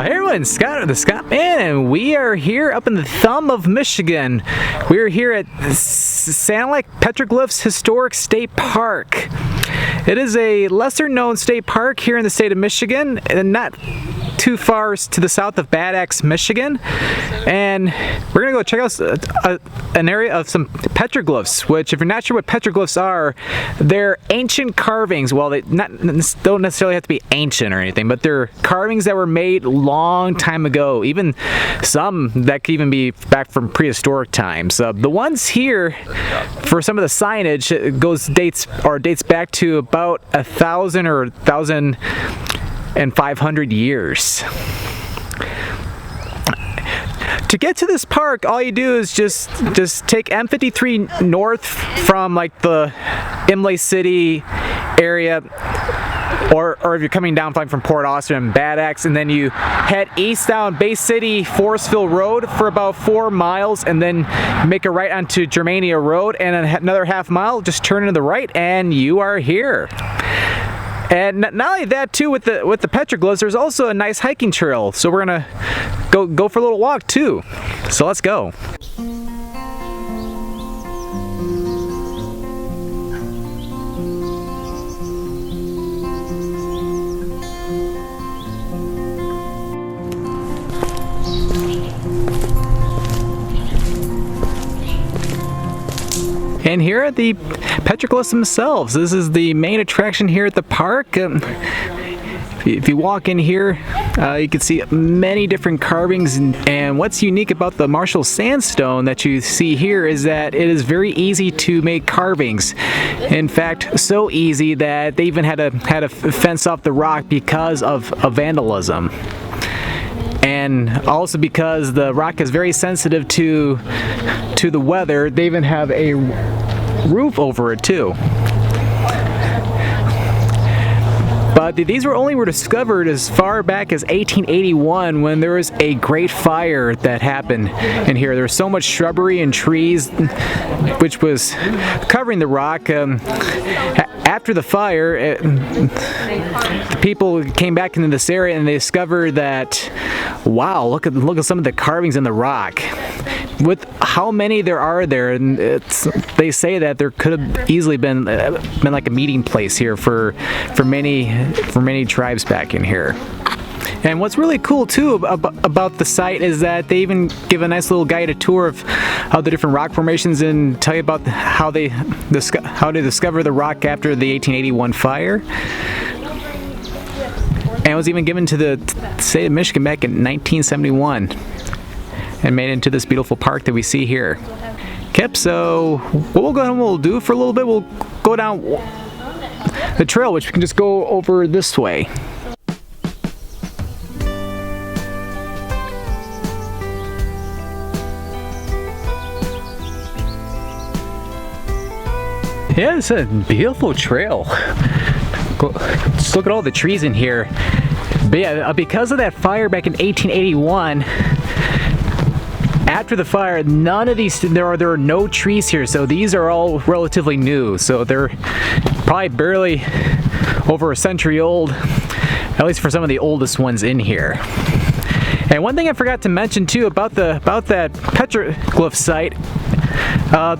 Hey everyone, Scott, the Scott Man, and we are here up in the thumb of Michigan. We're here at Sanilac Petroglyphs Historic State Park. It is a lesser known state park here in the state of Michigan, and not too far to the south of Bad Axe, Michigan. And we're gonna go check out an area of some petroglyphs, which, if you're not sure what petroglyphs are, they're ancient carvings. Well, they don't necessarily have to be ancient or anything, but they're carvings that were made long time ago, even some that could even be back from prehistoric times. The ones here, for some of the signage, dates back to about 1,000 or 1,500 years. To get to this park, all you do is just take M53 north from like the Imlay City area, or if you're coming down from Port Austin and Bad Axe, and then you head east down Bay City Forestville Road for about 4 miles, and then make a right onto Germania Road, and another half mile, just turn to the right, and you are here. And not only that, too, with the petroglyphs, there's also a nice hiking trail. So we're gonna go for a little walk too. So let's go. And here are the petroglyphs themselves. This is the main attraction here at the park. If you walk in here, you can see many different carvings, and what's unique about the Marshall sandstone that you see here is that it is very easy to make carvings. In fact, so easy that they even had to fence off the rock because of vandalism. And also because the rock is very sensitive to the weather, they even have a roof over it too. But these were discovered as far back as 1881, when there was a great fire that happened in here. There was so much shrubbery and trees which was covering the rock. After the fire, the people came back into this area and they discovered that, wow, look at some of the carvings in the rock. With how many there are there, and they say that there could have easily been like a meeting place here for many tribes back in here. And what's really cool too about the site is that they even give a nice little guided tour of the different rock formations and tell you about how they discover the rock after the 1881 fire. And it was even given to the state of Michigan back in 1971 and made into this beautiful park that we see here. Okay, so what we'll go ahead and we'll do for a little bit, we'll go down the trail, which we can just go over this way. Yeah, it's a beautiful trail. Just look at all the trees in here. But yeah, because of that fire back in 1881, after the fire, none of these, there are no trees here, so these are all relatively new. So they're probably barely over a century old, at least for some of the oldest ones in here. And one thing I forgot to mention too about that petroglyph site,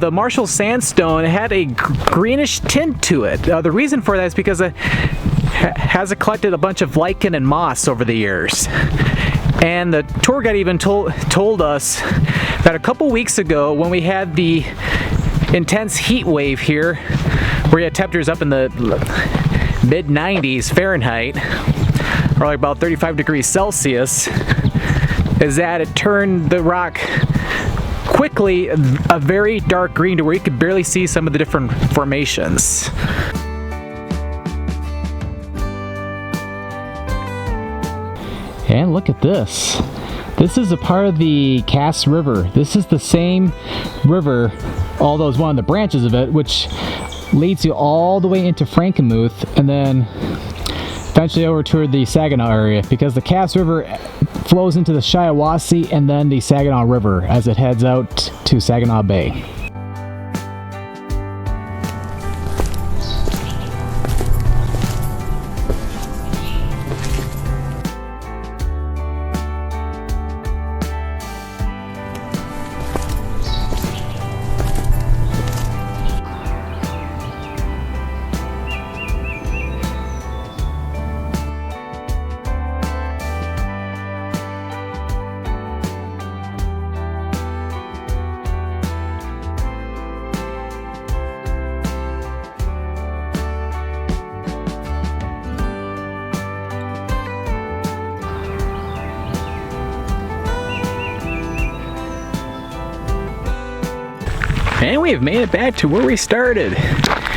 the Marshall sandstone had a greenish tint to it. The reason for that is because it has collected a bunch of lichen and moss over the years. And the tour guide even told us that a couple weeks ago, when we had the intense heat wave here, where you had temperatures up in the mid-90s Fahrenheit, or like about 35 degrees Celsius, is that it turned the rock quickly a very dark green to where you could barely see some of the different formations. And look at this. This is a part of the Cass River. This is the same river, although it's one of the branches of it, which leads you all the way into Frankenmuth and then eventually over toward the Saginaw area, because the Cass River flows into the Shiawassee and then the Saginaw River as it heads out to Saginaw Bay. And we have made it back to where we started.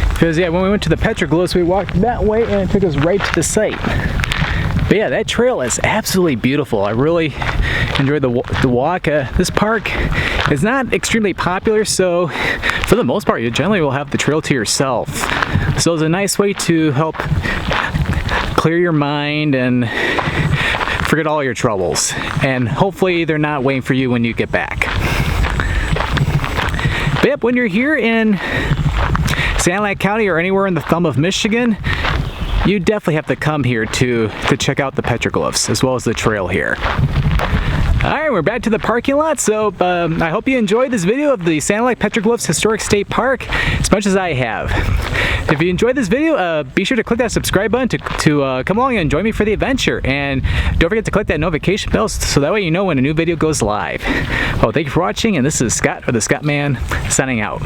Because yeah, when we went to the Petroglyphs, we walked that way and it took us right to the site. But yeah, that trail is absolutely beautiful. I really enjoyed the walk. This park is not extremely popular, so for the most part, you generally will have the trail to yourself. So it's a nice way to help clear your mind and forget all your troubles. And hopefully they're not waiting for you when you get back. But yep, when you're here in Sanilac County or anywhere in the thumb of Michigan, you definitely have to come here to check out the petroglyphs as well as the trail here. Alright, we're back to the parking lot, so I hope you enjoyed this video of the Sanilac Petroglyphs Historic State Park as much as I have. If you enjoyed this video, be sure to click that subscribe button to come along and join me for the adventure. And don't forget to click that notification bell so that way you know when a new video goes live. Well, thank you for watching, and this is Scott, or the Scott Man, signing out.